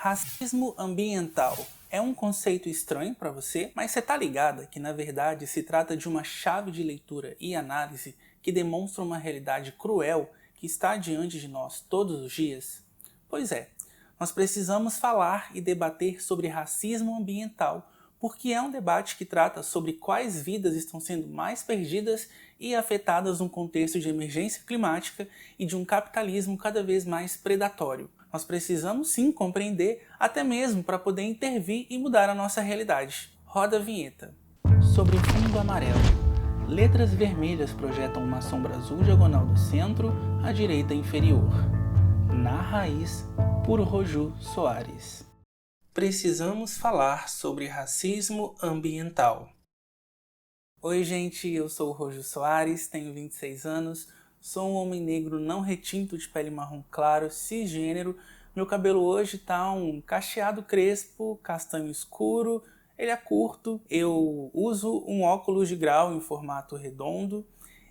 Racismo ambiental é um conceito estranho para você, mas você tá ligada que na verdade se trata de uma chave de leitura e análise que demonstra uma realidade cruel que está diante de nós todos os dias? Pois é, nós precisamos falar e debater sobre racismo ambiental, porque é um debate que trata sobre quais vidas estão sendo mais perdidas e afetadas num contexto de emergência climática e de um capitalismo cada vez mais predatório. Nós precisamos sim compreender, até mesmo para poder intervir e mudar a nossa realidade. Roda a vinheta. Sobre fundo amarelo, letras vermelhas projetam uma sombra azul diagonal do centro à direita inferior. Na raiz, por Roju Soares. Precisamos falar sobre racismo ambiental. Oi gente, eu sou o Roju Soares, tenho 26 anos, sou um homem negro não retinto de pele marrom claro, cisgênero. Meu cabelo hoje tá um cacheado crespo, castanho escuro, ele é curto. Eu uso um óculos de grau em formato redondo.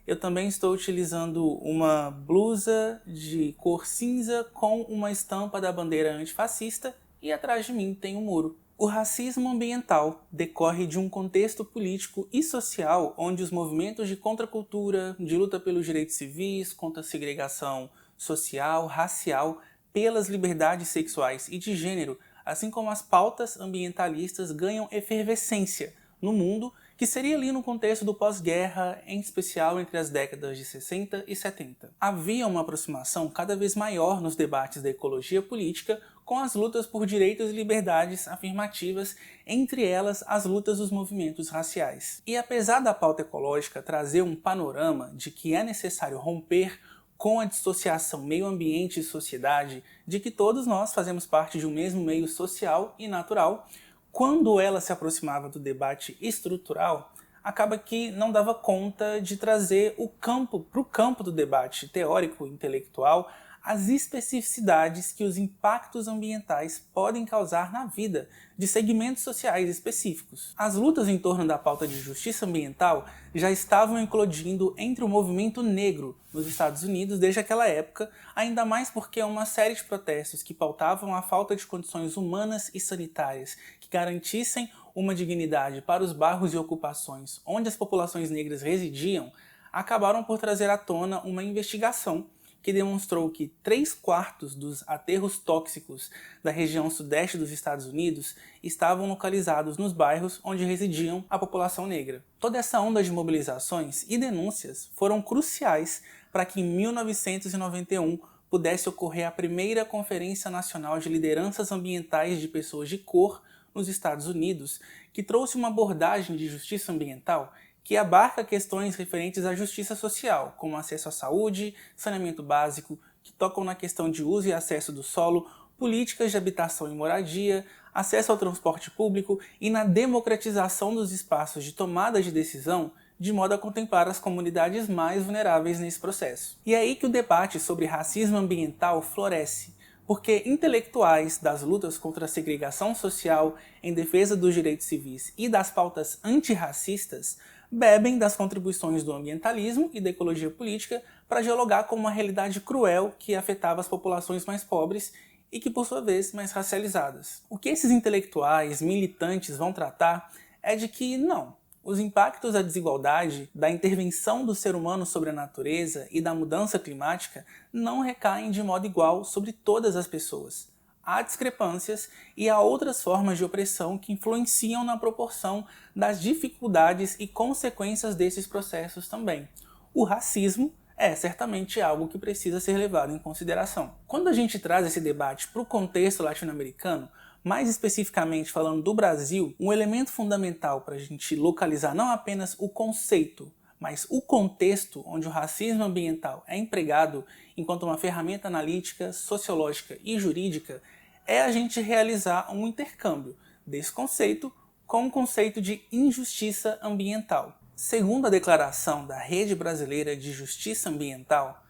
Eu também estou utilizando uma blusa de cor cinza com uma estampa da bandeira antifascista e atrás de mim tem um muro. O racismo ambiental decorre de um contexto político e social onde os movimentos de contracultura, de luta pelos direitos civis, contra a segregação social, racial, pelas liberdades sexuais e de gênero, assim como as pautas ambientalistas ganham efervescência no mundo, que seria ali no contexto do pós-guerra, em especial entre as décadas de 60 e 70. Havia uma aproximação cada vez maior nos debates da ecologia política com as lutas por direitos e liberdades afirmativas, entre elas as lutas dos movimentos raciais. E apesar da pauta ecológica trazer um panorama de que é necessário romper com a dissociação meio ambiente e sociedade, de que todos nós fazemos parte de um mesmo meio social e natural, quando ela se aproximava do debate estrutural, acaba que não dava conta de trazer para o campo do debate teórico e intelectual as especificidades que os impactos ambientais podem causar na vida de segmentos sociais específicos. As lutas em torno da pauta de justiça ambiental já estavam eclodindo entre o movimento negro nos Estados Unidos desde aquela época, ainda mais porque uma série de protestos que pautavam a falta de condições humanas e sanitárias que garantissem uma dignidade para os bairros e ocupações onde as populações negras residiam, acabaram por trazer à tona uma investigação que demonstrou que 3/4 dos aterros tóxicos da região sudeste dos Estados Unidos estavam localizados nos bairros onde residiam a população negra. Toda essa onda de mobilizações e denúncias foram cruciais para que em 1991 pudesse ocorrer a primeira Conferência Nacional de Lideranças Ambientais de Pessoas de Cor nos Estados Unidos, que trouxe uma abordagem de justiça ambiental que abarca questões referentes à justiça social, como acesso à saúde, saneamento básico, que tocam na questão de uso e acesso do solo, políticas de habitação e moradia, acesso ao transporte público e na democratização dos espaços de tomada de decisão, de modo a contemplar as comunidades mais vulneráveis nesse processo. E é aí que o debate sobre racismo ambiental floresce, porque intelectuais das lutas contra a segregação social, em defesa dos direitos civis e das pautas antirracistas bebem das contribuições do ambientalismo e da ecologia política para dialogar com uma realidade cruel que afetava as populações mais pobres e que, por sua vez, mais racializadas. O que esses intelectuais, militantes vão tratar é de que não, os impactos da desigualdade, da intervenção do ser humano sobre a natureza e da mudança climática não recaem de modo igual sobre todas as pessoas. Há discrepâncias e há outras formas de opressão que influenciam na proporção das dificuldades e consequências desses processos também. O racismo é certamente algo que precisa ser levado em consideração. Quando a gente traz esse debate para o contexto latino-americano, mais especificamente falando do Brasil, um elemento fundamental para a gente localizar não apenas o conceito, mas o contexto onde o racismo ambiental é empregado enquanto uma ferramenta analítica, sociológica e jurídica é a gente realizar um intercâmbio desse conceito com o conceito de injustiça ambiental. Segundo a declaração da Rede Brasileira de Justiça Ambiental,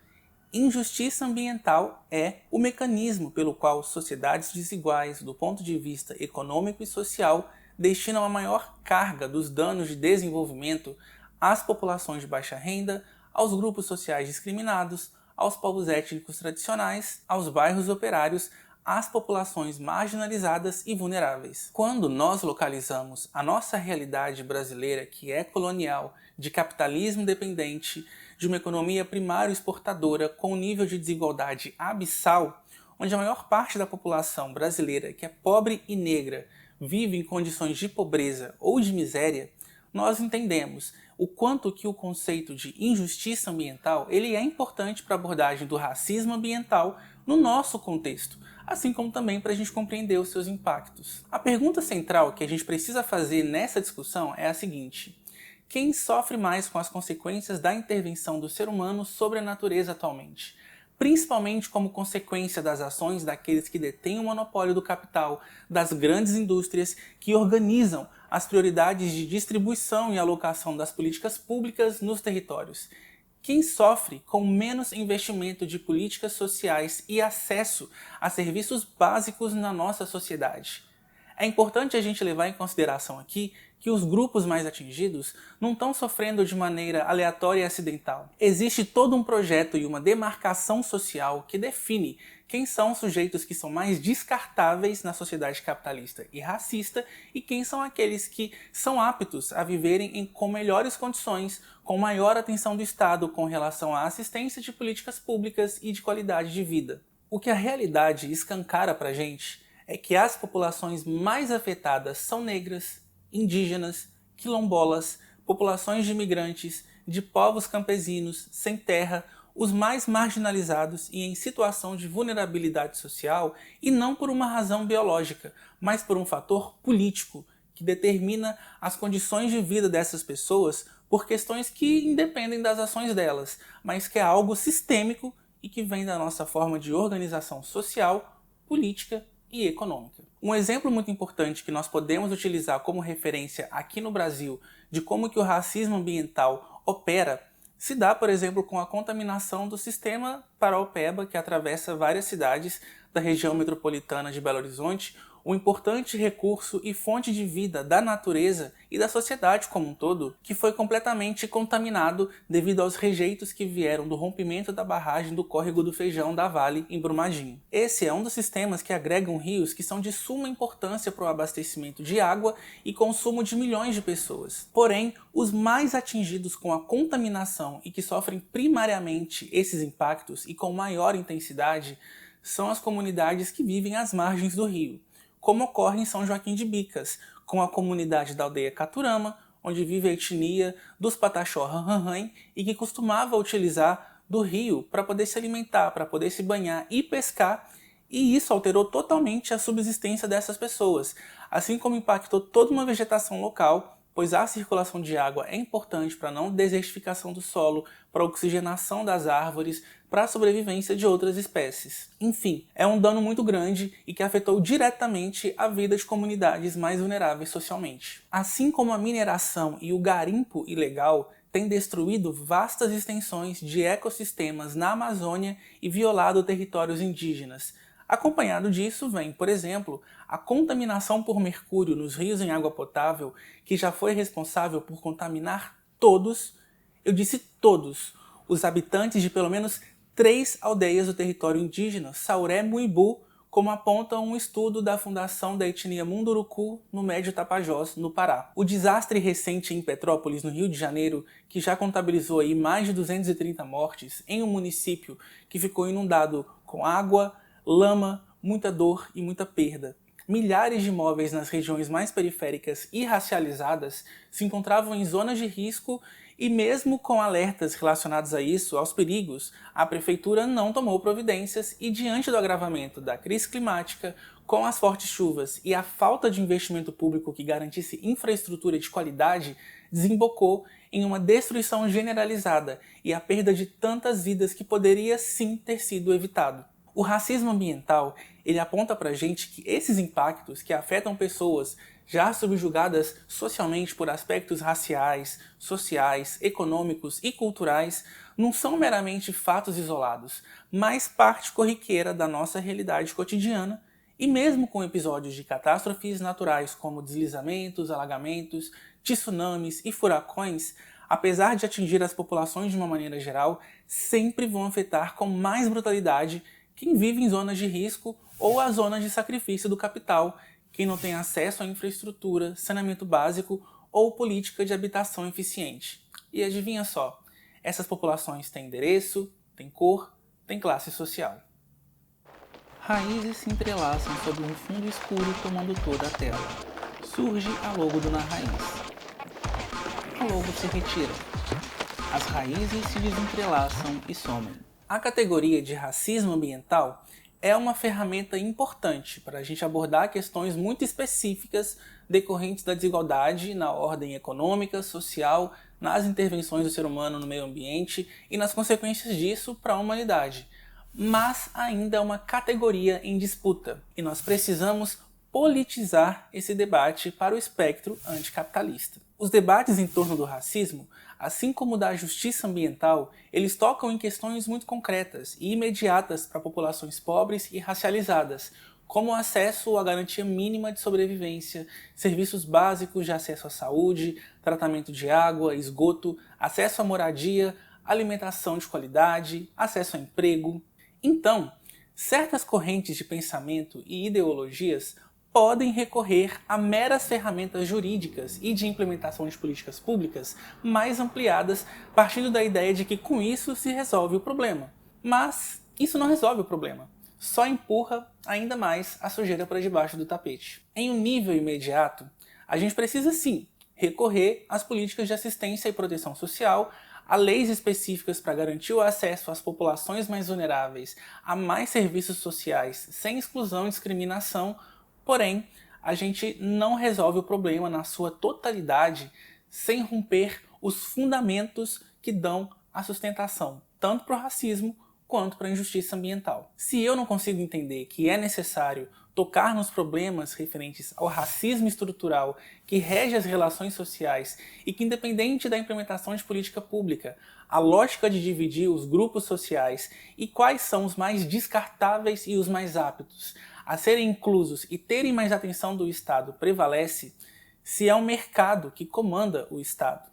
injustiça ambiental é o mecanismo pelo qual sociedades desiguais do ponto de vista econômico e social destinam a maior carga dos danos de desenvolvimento às populações de baixa renda, aos grupos sociais discriminados, aos povos étnicos tradicionais, aos bairros operários, às populações marginalizadas e vulneráveis. Quando nós localizamos a nossa realidade brasileira, que é colonial, de capitalismo dependente, de uma economia primária exportadora com um nível de desigualdade abissal, onde a maior parte da população brasileira, que é pobre e negra, vive em condições de pobreza ou de miséria, nós entendemos o quanto que o conceito de injustiça ambiental ele é importante para a abordagem do racismo ambiental no nosso contexto, assim como também para a gente compreender os seus impactos. A pergunta central que a gente precisa fazer nessa discussão é a seguinte: quem sofre mais com as consequências da intervenção do ser humano sobre a natureza atualmente? Principalmente como consequência das ações daqueles que detêm o monopólio do capital, das grandes indústrias que organizam as prioridades de distribuição e alocação das políticas públicas nos territórios. Quem sofre com menos investimento de políticas sociais e acesso a serviços básicos na nossa sociedade? É importante a gente levar em consideração aqui que os grupos mais atingidos não estão sofrendo de maneira aleatória e acidental. Existe todo um projeto e uma demarcação social que define quem são os sujeitos que são mais descartáveis na sociedade capitalista e racista e quem são aqueles que são aptos a viverem com melhores condições, com maior atenção do Estado com relação à assistência de políticas públicas e de qualidade de vida. O que a realidade escancara pra gente é que as populações mais afetadas são negras, indígenas, quilombolas, populações de imigrantes, de povos campesinos, sem terra, os mais marginalizados e em situação de vulnerabilidade social, e não por uma razão biológica, mas por um fator político, que determina as condições de vida dessas pessoas por questões que independem das ações delas, mas que é algo sistêmico e que vem da nossa forma de organização social, política e econômica. Um exemplo muito importante que nós podemos utilizar como referência aqui no Brasil de como que o racismo ambiental opera se dá, por exemplo, com a contaminação do sistema Paraopeba, que atravessa várias cidades da região metropolitana de Belo Horizonte, um importante recurso e fonte de vida da natureza e da sociedade como um todo, que foi completamente contaminado devido aos rejeitos que vieram do rompimento da barragem do Córrego do Feijão da Vale, em Brumadinho. Esse é um dos sistemas que agregam rios que são de suma importância para o abastecimento de água e consumo de milhões de pessoas. Porém, os mais atingidos com a contaminação e que sofrem primariamente esses impactos e com maior intensidade são as comunidades que vivem às margens do rio, como ocorre em São Joaquim de Bicas, com a comunidade da aldeia Caturama, onde vive a etnia dos Pataxó Ranranhém e que costumava utilizar do rio para poder se alimentar, para poder se banhar e pescar, e isso alterou totalmente a subsistência dessas pessoas, assim como impactou toda uma vegetação local, pois a circulação de água é importante para a não desertificação do solo, para a oxigenação das árvores, para a sobrevivência de outras espécies. Enfim, é um dano muito grande e que afetou diretamente a vida de comunidades mais vulneráveis socialmente. Assim como a mineração e o garimpo ilegal têm destruído vastas extensões de ecossistemas na Amazônia e violado territórios indígenas. Acompanhado disso vem, por exemplo, a contaminação por mercúrio nos rios em água potável, que já foi responsável por contaminar todos, eu disse todos, os habitantes de pelo menos 3 aldeias do território indígena Sauré-Muibu, como aponta um estudo da Fundação da Etnia Munduruku no Médio Tapajós, no Pará. O desastre recente em Petrópolis, no Rio de Janeiro, que já contabilizou aí mais de 230 mortes em um município que ficou inundado com água, lama, muita dor e muita perda. Milhares de imóveis nas regiões mais periféricas e racializadas se encontravam em zonas de risco e mesmo com alertas relacionados a isso, aos perigos, a prefeitura não tomou providências e diante do agravamento da crise climática, com as fortes chuvas e a falta de investimento público que garantisse infraestrutura de qualidade, desembocou em uma destruição generalizada e a perda de tantas vidas que poderia sim ter sido evitado. O racismo ambiental, ele aponta pra gente que esses impactos que afetam pessoas já subjugadas socialmente por aspectos raciais, sociais, econômicos e culturais, não são meramente fatos isolados, mas parte corriqueira da nossa realidade cotidiana, e mesmo com episódios de catástrofes naturais como deslizamentos, alagamentos, tsunamis e furacões, apesar de atingir as populações de uma maneira geral, sempre vão afetar com mais brutalidade quem vive em zonas de risco ou as zonas de sacrifício do capital, quem não tem acesso à infraestrutura, saneamento básico ou política de habitação eficiente. E adivinha só, essas populações têm endereço, têm cor, têm classe social. Raízes se entrelaçam sob um fundo escuro tomando toda a tela. Surge a logo do Na Raiz. A logo se retira. As raízes se desentrelaçam e somem. A categoria de racismo ambiental é uma ferramenta importante para a gente abordar questões muito específicas decorrentes da desigualdade na ordem econômica, social, nas intervenções do ser humano no meio ambiente e nas consequências disso para a humanidade. Mas ainda é uma categoria em disputa e nós precisamos politizar esse debate para o espectro anticapitalista. Os debates em torno do racismo, assim como da justiça ambiental, eles tocam em questões muito concretas e imediatas para populações pobres e racializadas, como o acesso à garantia mínima de sobrevivência, serviços básicos de acesso à saúde, tratamento de água, esgoto, acesso à moradia, alimentação de qualidade, acesso a emprego. Então, certas correntes de pensamento e ideologias podem recorrer a meras ferramentas jurídicas e de implementação de políticas públicas mais ampliadas, partindo da ideia de que com isso se resolve o problema. Mas isso não resolve o problema, só empurra ainda mais a sujeira para debaixo do tapete. Em um nível imediato, a gente precisa sim recorrer às políticas de assistência e proteção social, a leis específicas para garantir o acesso às populações mais vulneráveis a mais serviços sociais sem exclusão e discriminação. Porém, a gente não resolve o problema na sua totalidade sem romper os fundamentos que dão a sustentação tanto para o racismo quanto para a injustiça ambiental. Se eu não consigo entender que é necessário tocar nos problemas referentes ao racismo estrutural que rege as relações sociais e que, independente da implementação de política pública, a lógica de dividir os grupos sociais e quais são os mais descartáveis e os mais aptos a serem inclusos e terem mais atenção do Estado prevalece, se é o mercado que comanda o Estado,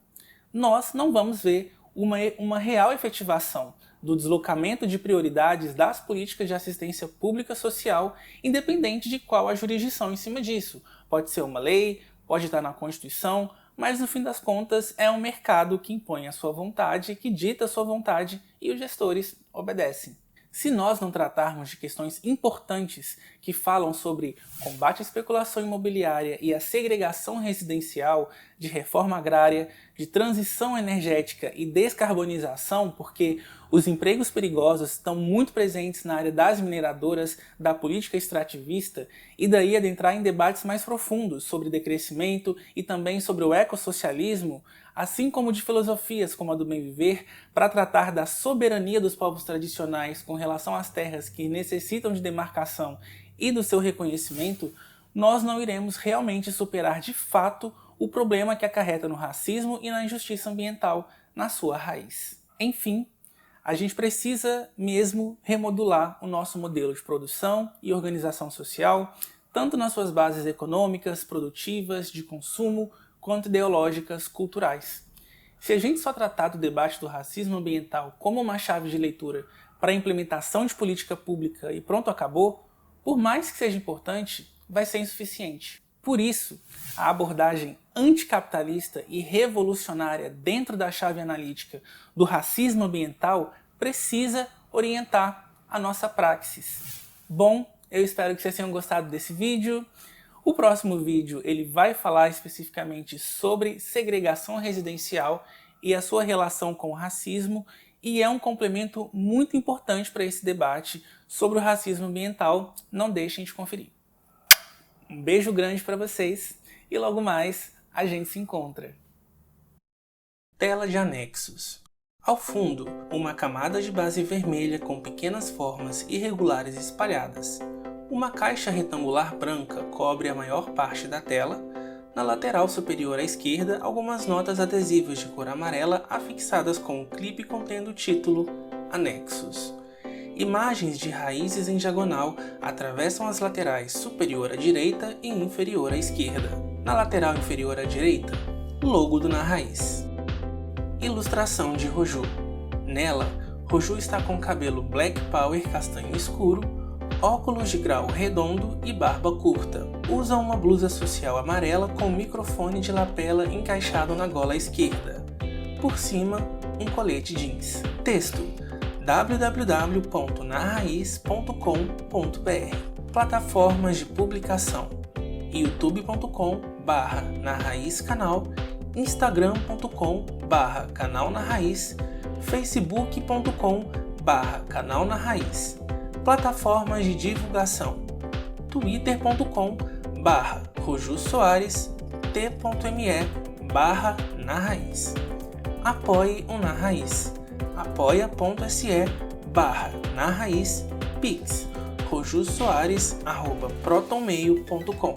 nós não vamos ver uma real efetivação do deslocamento de prioridades das políticas de assistência pública social, independente de qual a jurisdição em cima disso. Pode ser uma lei, pode estar na Constituição, mas no fim das contas é um mercado que impõe a sua vontade, que dita a sua vontade e os gestores obedecem. Se nós não tratarmos de questões importantes que falam sobre combate à especulação imobiliária e a segregação residencial, de reforma agrária, de transição energética e descarbonização, porque os empregos perigosos estão muito presentes na área das mineradoras, da política extrativista, e daí adentrar em debates mais profundos sobre decrescimento e também sobre o ecossocialismo, assim como de filosofias como a do bem viver, para tratar da soberania dos povos tradicionais com relação às terras que necessitam de demarcação e do seu reconhecimento, nós não iremos realmente superar de fato o problema que acarreta no racismo e na injustiça ambiental na sua raiz. Enfim, a gente precisa mesmo remodular o nosso modelo de produção e organização social, tanto nas suas bases econômicas, produtivas, de consumo, quanto ideológicas, culturais. Se a gente só tratar do debate do racismo ambiental como uma chave de leitura para a implementação de política pública e pronto, acabou, por mais que seja importante, vai ser insuficiente. Por isso, a abordagem anticapitalista e revolucionária dentro da chave analítica do racismo ambiental precisa orientar a nossa praxis. Bom, eu espero que vocês tenham gostado desse vídeo. O próximo vídeo ele vai falar especificamente sobre segregação residencial e a sua relação com o racismo, e é um complemento muito importante para esse debate sobre o racismo ambiental. Não deixem de conferir. Um beijo grande para vocês e logo mais a gente se encontra. Tela de anexos. Ao fundo, uma camada de base vermelha com pequenas formas irregulares espalhadas. Uma caixa retangular branca cobre a maior parte da tela. Na lateral superior à esquerda, algumas notas adesivas de cor amarela afixadas com um clipe contendo o título Anexos. Imagens de raízes em diagonal atravessam as laterais superior à direita e inferior à esquerda. Na lateral inferior à direita, logo do Na Raiz. Ilustração de Roju. Nela, Roju está com cabelo Black Power castanho escuro, óculos de grau redondo e barba curta. Usa uma blusa social amarela com microfone de lapela encaixado na gola esquerda. Por cima, um colete jeans. Texto: www.narraiz.com.br. Plataformas de publicação: youtube.com/narraizcanal, instagram.com/canal na raiz, facebook.com/canal na raiz. Plataformas de divulgação: twitter.com/Roju Soares, t.me/na raiz. Apoie o Na Raiz. apoia.se/na raiz. Pix: rojusoares@protonmail.com.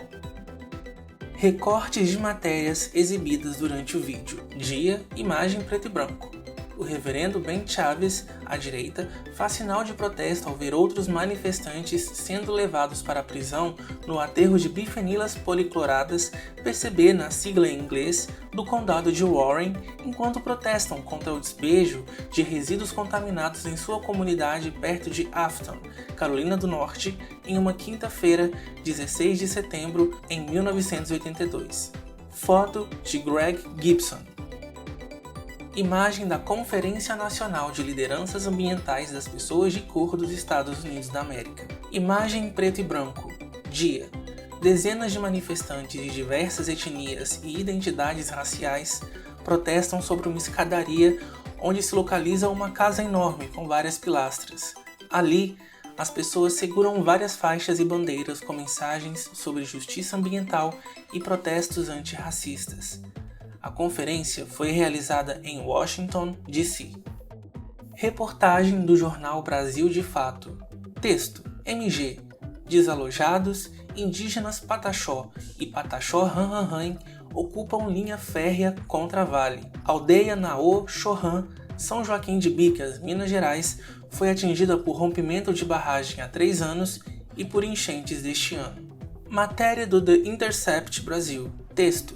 Recortes de matérias exibidas durante o vídeo. Dia, imagem preto e branco. O reverendo Ben Chaves, à direita, faz sinal de protesto ao ver outros manifestantes sendo levados para a prisão no aterro de bifenilas policloradas, PCB na sigla em inglês, do condado de Warren, enquanto protestam contra o despejo de resíduos contaminados em sua comunidade perto de Afton, Carolina do Norte, em uma quinta-feira, 16 de setembro, em 1982. Foto de Greg Gibson. Imagem da Conferência Nacional de Lideranças Ambientais das Pessoas de Cor dos Estados Unidos da América. Imagem em preto e branco. Dia. Dezenas de manifestantes de diversas etnias e identidades raciais protestam sobre uma escadaria onde se localiza uma casa enorme com várias pilastras. Ali, as pessoas seguram várias faixas e bandeiras com mensagens sobre justiça ambiental e protestos antirracistas. A conferência foi realizada em Washington, D.C. Reportagem do jornal Brasil de Fato. Texto: MG. Desalojados, indígenas Pataxó e Pataxó Ranranran ocupam linha férrea contra Vale. Aldeia Naô Chorran, São Joaquim de Bicas, Minas Gerais, foi atingida por rompimento de barragem há 3 anos e por enchentes deste ano. Matéria do The Intercept Brasil. Texto: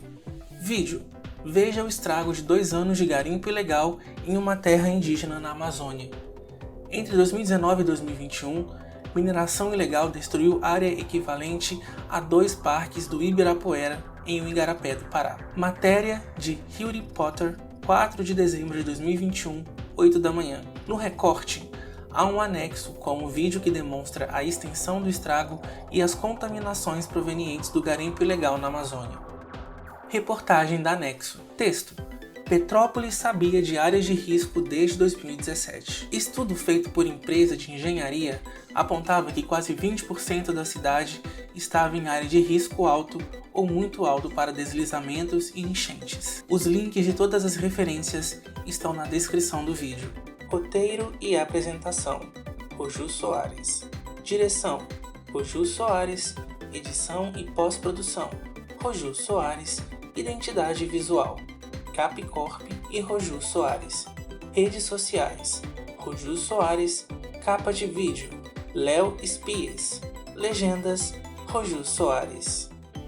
Vídeo. Veja o estrago de 2 anos de garimpo ilegal em uma terra indígena na Amazônia. Entre 2019 e 2021, mineração ilegal destruiu área equivalente a 2 parques do Ibirapuera, em Igarapé do Pará. Matéria de Hilary Potter, 4 de dezembro de 2021, 8 da manhã. No recorte, há um anexo com um vídeo que demonstra a extensão do estrago e as contaminações provenientes do garimpo ilegal na Amazônia. Reportagem da Anexo. Texto: Petrópolis sabia de áreas de risco desde 2017. Estudo feito por empresa de engenharia apontava que quase 20% da cidade estava em área de risco alto ou muito alto para deslizamentos e enchentes. Os links de todas as referências estão na descrição do vídeo. Roteiro e apresentação: Roju Soares. Direção: Roju Soares. Edição e pós-produção: Roju Soares. Identidade visual: Capcorp e Roju Soares. Redes sociais: Roju Soares. Capa de vídeo: Léo Spies. Legendas: Roju Soares.